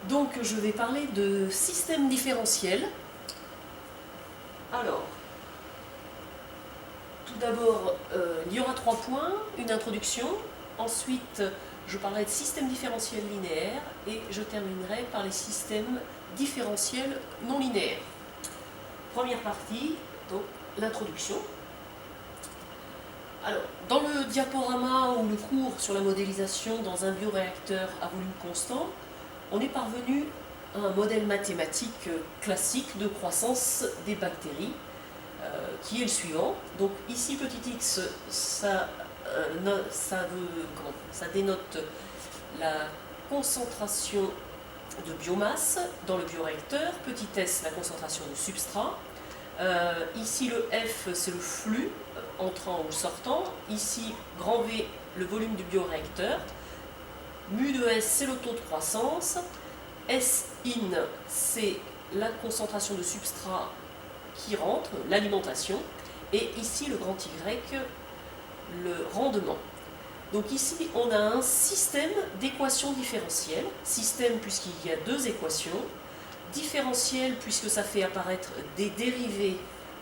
Donc je vais parler de système différentiel. Alors, tout d'abord, il y aura 3 points, une introduction. Ensuite, je parlerai de système différentiel linéaire et je terminerai par les systèmes différentiels non linéaires. Première partie, donc l'introduction. Alors, dans le diaporama ou le cours sur la modélisation dans un bioréacteur à volume constant, on est parvenu à un modèle mathématique classique de croissance des bactéries, qui est le suivant. Donc ici, petit x, ça dénote la concentration de biomasse dans le bioréacteur, petit s, la concentration de substrat. Ici, le F, c'est le flux entrant ou sortant. Ici, grand V, le volume du bioréacteur. Mu de S, c'est le taux de croissance. S in, c'est la concentration de substrat qui rentre, l'alimentation. Et ici, le grand Y, le rendement. Donc ici, on a un système d'équations différentielles. Système puisqu'il y a 2 équations. Différentiel puisque ça fait apparaître des dérivés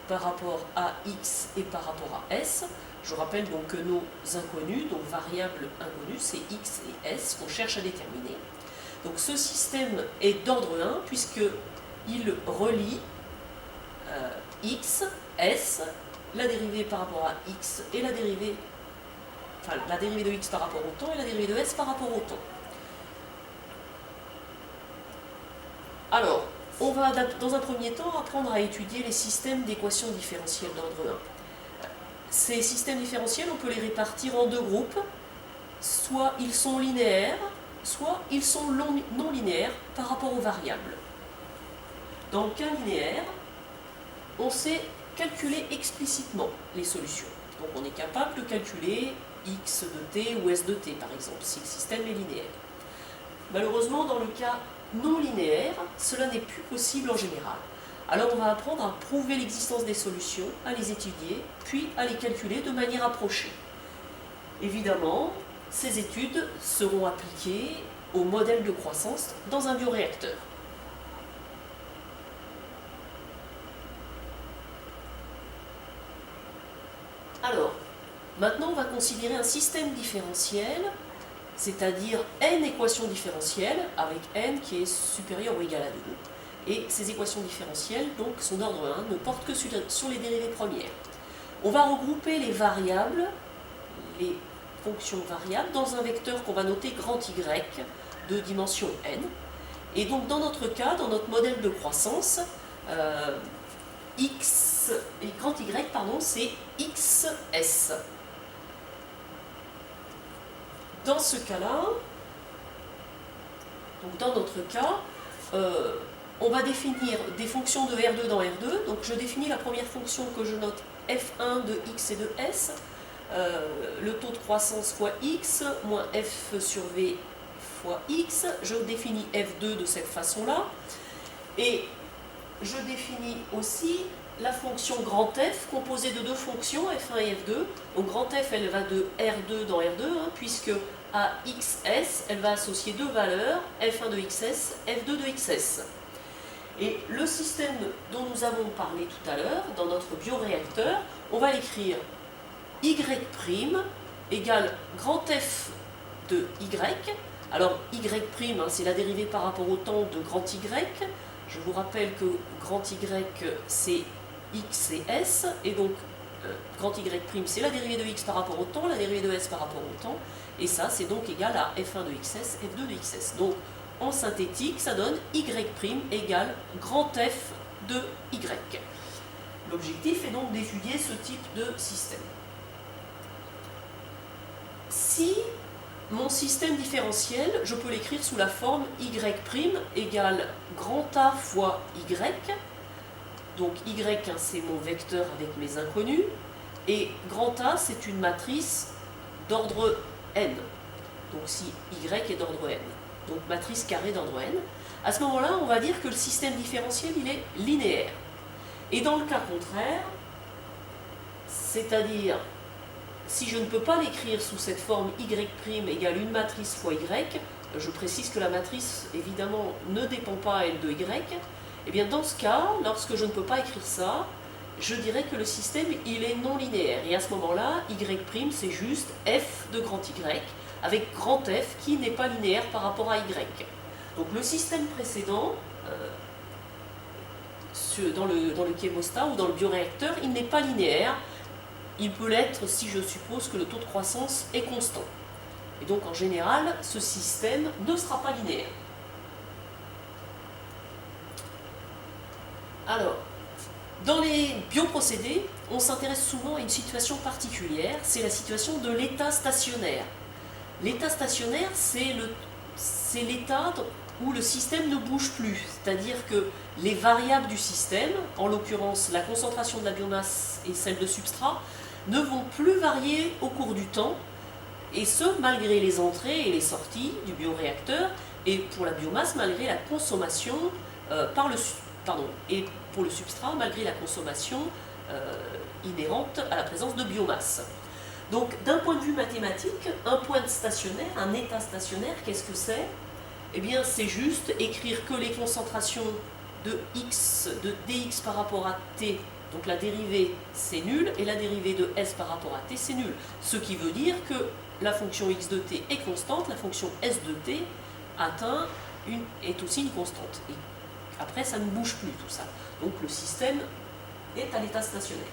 par rapport à x et par rapport à s. Je rappelle donc que nos inconnus, donc variables inconnues, c'est x et s qu'on cherche à déterminer. Donc ce système est d'ordre 1 puisqu'il relie x, s, la dérivée par rapport à x et la dérivée de x par rapport au temps et la dérivée de s par rapport au temps. Alors, on va dans un premier temps apprendre à étudier les systèmes d'équations différentielles d'ordre 1. Ces systèmes différentiels, on peut les répartir en 2 groupes. Soit ils sont linéaires, soit ils sont non linéaires par rapport aux variables. Dans le cas linéaire, on sait calculer explicitement les solutions. Donc on est capable de calculer x de t ou s de t par exemple, si le système est linéaire. Malheureusement, dans le cas non linéaire, cela n'est plus possible en général. Alors on va apprendre à prouver l'existence des solutions, à les étudier, puis à les calculer de manière approchée. Évidemment, ces études seront appliquées au modèle de croissance dans un bioréacteur. Alors, maintenant on va considérer un système différentiel, c'est-à-dire n équations différentielles, avec n qui est supérieur ou égal à 2. Et ces équations différentielles donc, sont d'ordre 1, ne portent que sur les dérivées premières. On va regrouper les variables, les fonctions variables, dans un vecteur qu'on va noter grand Y de dimension n. Et donc dans notre cas, dans notre modèle de croissance, x et grand Y, pardon, c'est xs. Dans ce cas-là, donc dans notre cas, on va définir des fonctions de R2 dans R2. Donc je définis la première fonction que je note f1 de x et de s, le taux de croissance fois x, moins f sur v fois x. Je définis f2 de cette façon-là. Et je définis aussi la fonction grand F composée de 2 fonctions, f1 et f2. Donc grand F, elle va de R2 dans R2, puisque à xs, elle va associer 2 valeurs, f1 de xs, f2 de xs. Et le système dont nous avons parlé tout à l'heure, dans notre bioréacteur, on va l'écrire y' égale grand F de y. Alors y', c'est la dérivée par rapport au temps de grand Y. Je vous rappelle que grand Y, c'est x et s, et donc grand Y', c'est la dérivée de x par rapport au temps, la dérivée de s par rapport au temps, et ça, c'est donc égal à f1 de xs, f2 de xs. Donc, en synthétique, ça donne y' égale grand F de y. L'objectif est donc d'étudier ce type de système. Si mon système différentiel, je peux l'écrire sous la forme y' égale grand A fois y. Donc y, c'est mon vecteur avec mes inconnus. Et grand A, c'est une matrice d'ordre n. Donc si y est d'ordre n. Donc matrice carrée d'ordre n. À ce moment-là, on va dire que le système différentiel, il est linéaire. Et dans le cas contraire, c'est-à-dire si je ne peux pas l'écrire sous cette forme y' égale une matrice fois y, je précise que la matrice, évidemment, ne dépend pas, elle, de y, et bien dans ce cas, lorsque je ne peux pas écrire ça, je dirais que le système, il est non linéaire. Et à ce moment-là, y' c'est juste f de grand Y, avec grand F qui n'est pas linéaire par rapport à y. Donc le système précédent, dans le chémostat ou dans le bioréacteur, il n'est pas linéaire. Il peut l'être si je suppose que le taux de croissance est constant. Et donc en général, ce système ne sera pas linéaire. Alors, dans les bioprocédés, on s'intéresse souvent à une situation particulière, c'est la situation de l'état stationnaire. L'état stationnaire, c'est l'état où le système ne bouge plus, c'est-à-dire que les variables du système, en l'occurrence la concentration de la biomasse et celle de substrat, ne vont plus varier au cours du temps, et ce, malgré les entrées et les sorties du bioréacteur, et pour la biomasse, malgré la consommation et pour le substrat, malgré la consommation inhérente à la présence de biomasse. Donc, d'un point de vue mathématique, un point stationnaire, un état stationnaire, qu'est-ce que c'est? Eh bien, c'est juste écrire que les concentrations de x, de dx par rapport à t, donc la dérivée c'est nul, et la dérivée de s par rapport à t c'est nul. Ce qui veut dire que la fonction x de t est constante, la fonction s de t est aussi une constante. Et après, ça ne bouge plus tout ça. Donc le système est à l'état stationnaire.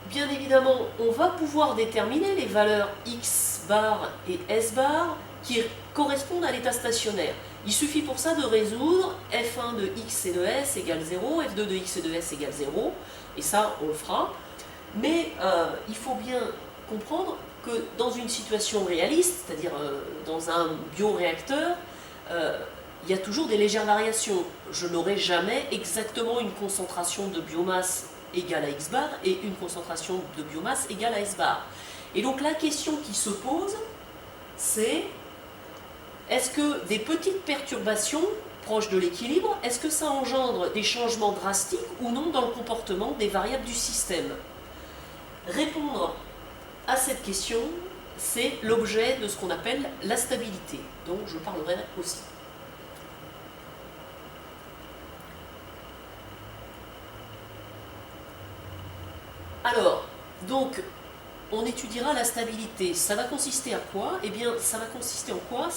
Bien évidemment, on va pouvoir déterminer les valeurs x bar et s bar qui correspondent à l'état stationnaire. Il suffit pour ça de résoudre f1 de x et de s égale 0, f2 de x et de s égale 0, et ça on le fera. Mais il faut bien comprendre que dans une situation réaliste, c'est-à-dire dans un bioréacteur, il y a toujours des légères variations. Je n'aurai jamais exactement une concentration de biomasse égale à x bar et une concentration de biomasse égale à s bar. Et donc la question qui se pose, c'est est-ce que des petites perturbations proches de l'équilibre, est-ce que ça engendre des changements drastiques ou non dans le comportement des variables du système? Répondre à cette question, c'est l'objet de ce qu'on appelle la stabilité, dont je parlerai aussi. Alors, donc, on étudiera la stabilité. Ça va consister à quoi? Eh bien, ça va consister en quoi?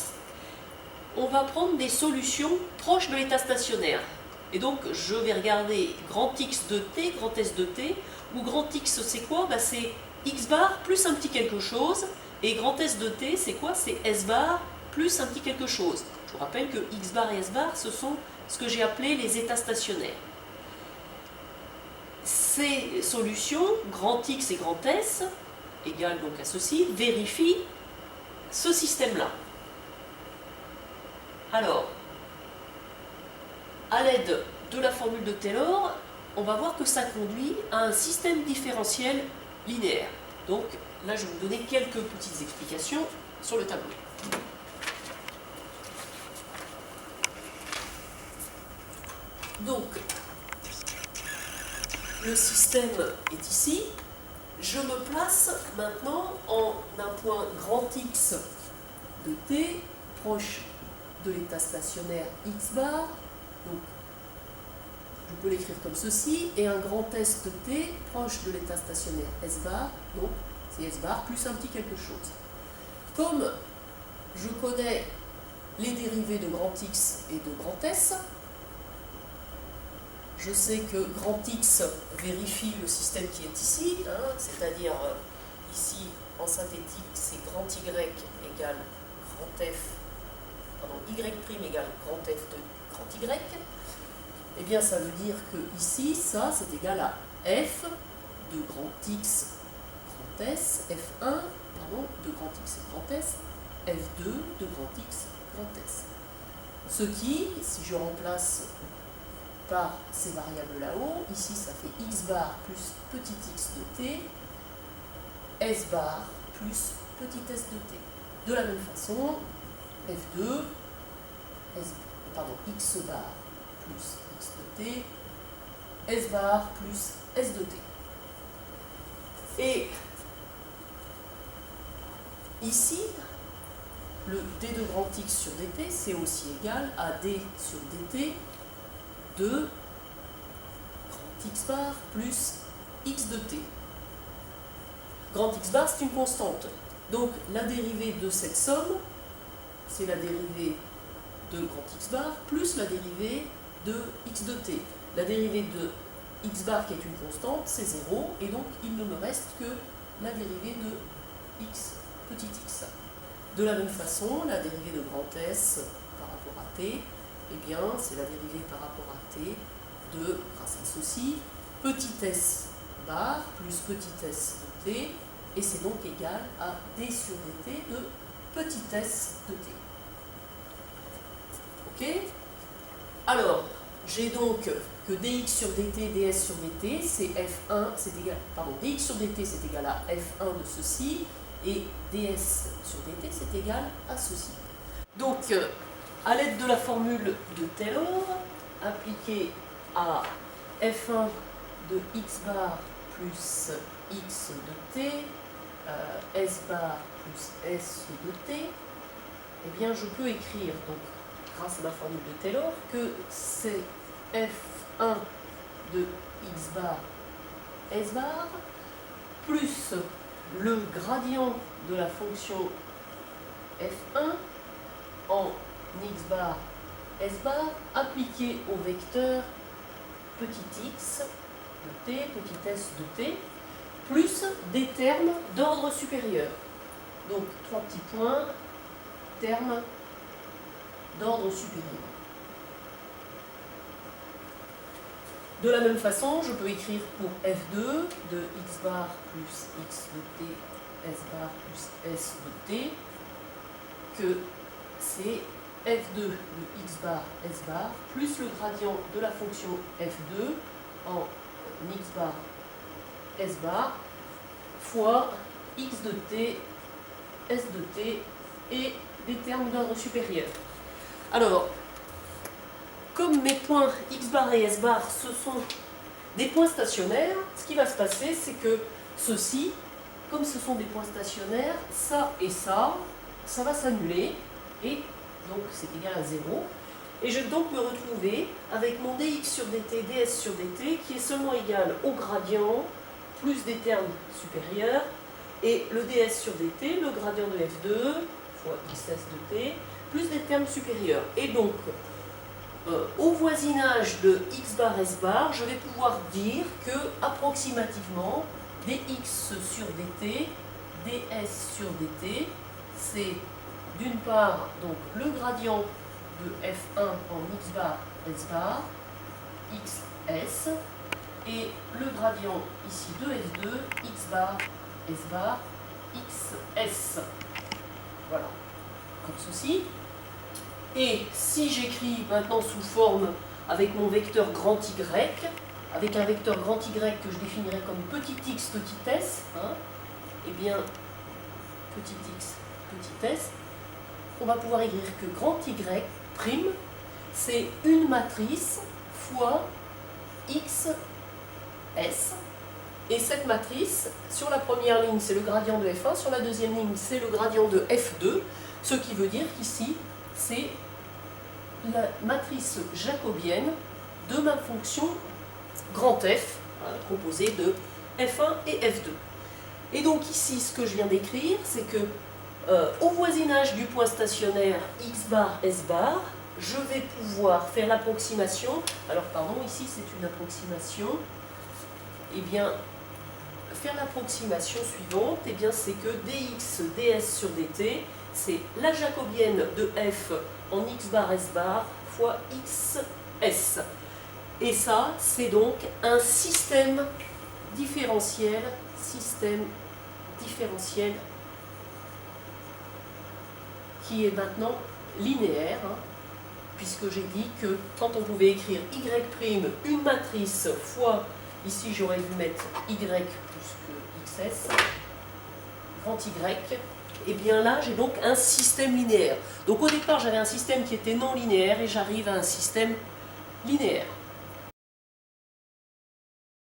On va prendre des solutions proches de l'état stationnaire. Et donc, je vais regarder grand X de t, grand S de t, où grand X, c'est quoi? C'est x bar plus un petit quelque chose, et grand S de t, c'est quoi? C'est s bar plus un petit quelque chose. Je vous rappelle que x bar et s bar, ce sont ce que j'ai appelé les états stationnaires. Ces solutions, grand X et grand S, égales donc à ceci, vérifient ce système-là. Alors, à l'aide de la formule de Taylor, on va voir que ça conduit à un système différentiel linéaire. Donc là, je vais vous donner quelques petites explications sur le tableau. Donc, le système est ici. Je me place maintenant en un point grand X de t proche de l'état stationnaire x bar. Donc, je peux l'écrire comme ceci, et un grand S de t proche de l'état stationnaire s bar, donc c'est s bar plus un petit quelque chose. Comme je connais les dérivées de grand X et de grand S, je sais que grand X vérifie le système qui est ici, c'est-à-dire ici en synthétique c'est grand Y égale grand F, Y' égale grand F de grand Y. Eh bien, ça veut dire que ici, ça, c'est égal à f de grand X, grand S, f1, de grand X et grand S, f2 de grand X, grand S. Ce qui, si je remplace par ces variables là-haut, ici, ça fait x bar plus petit x de t, s bar plus petit s de t. De la même façon, f2, x bar plus x de t, s bar plus s de t. Et ici, le d de grand X sur dt, c'est aussi égal à d sur dt de grand X bar plus x de t. Grand X bar, c'est une constante. Donc la dérivée de cette somme, c'est la dérivée de grand X bar plus la dérivée de x de t. La dérivée de x bar, qui est une constante, c'est 0, et donc il ne me reste que la dérivée de x petit x. De la même façon, la dérivée de grand S par rapport à t, eh bien, c'est la dérivée par rapport à t de, grâce à ceci, petit s bar plus petit s de t, et c'est donc égal à d sur dt de petit s de t. Ok? Alors, j'ai donc que dx sur dt, ds sur dt, c'est f1, c'est égal, pardon, dx sur dt c'est égal à f1 de ceci, et ds sur dt c'est égal à ceci. Donc, à l'aide de la formule de Taylor, appliquée à f1 de x bar plus x de t, s bar plus s de t, eh bien je peux écrire, donc, grâce à la formule de Taylor, que c'est f1 de x bar s bar plus le gradient de la fonction f1 en x bar s bar appliqué au vecteur petit x de t, petit s de t, plus des termes d'ordre supérieur. Donc, trois petits points, termes d'ordre supérieur. De la même façon, je peux écrire pour f2 de x bar plus x de t, s bar plus s de t, que c'est f2 de x bar, s bar, plus le gradient de la fonction f2 en x bar, s bar, fois x de t, s de t, et des termes d'ordre supérieur. Alors, comme mes points x bar et s bar, ce sont des points stationnaires, ce qui va se passer, c'est que ceci, comme ce sont des points stationnaires, ça et ça va s'annuler, et donc c'est égal à 0. Et je vais donc me retrouver avec mon dx sur dt, ds sur dt, qui est seulement égal au gradient, plus des termes supérieurs, et le ds sur dt, le gradient de f2, fois xs de t, plus des termes supérieurs. Et donc, au voisinage de x bar s bar, je vais pouvoir dire que, approximativement, dx sur dt, ds sur dt, c'est d'une part donc, le gradient de f1 en x bar s bar, xs, et le gradient ici de f2, x bar s bar, xs. Voilà, comme ceci. Et si j'écris maintenant sous forme avec mon vecteur grand Y, avec un vecteur grand Y que je définirai comme petit x, petit s, hein, eh bien, petit x, petit s, on va pouvoir écrire que grand Y prime, c'est une matrice fois x, s. Et cette matrice, sur la première ligne, c'est le gradient de f1, sur la deuxième ligne, c'est le gradient de f2, ce qui veut dire qu'ici, c'est la matrice jacobienne de ma fonction grand F, hein, composée de F1 et F2. Et donc ici, ce que je viens d'écrire, c'est que au voisinage du point stationnaire x bar, s bar, je vais pouvoir faire l'approximation. Alors pardon, ici c'est une approximation. Eh bien, faire l'approximation suivante, eh bien c'est que dx, ds sur dt, c'est la jacobienne de f en x bar s bar fois xs. Et ça, c'est donc un système différentiel qui est maintenant linéaire, hein, puisque j'ai dit que quand on pouvait écrire y', une matrice fois, ici j'aurais dû mettre y plus que xs, grand y, et bien là j'ai donc un système linéaire. Donc au départ j'avais un système qui était non linéaire et j'arrive à un système linéaire.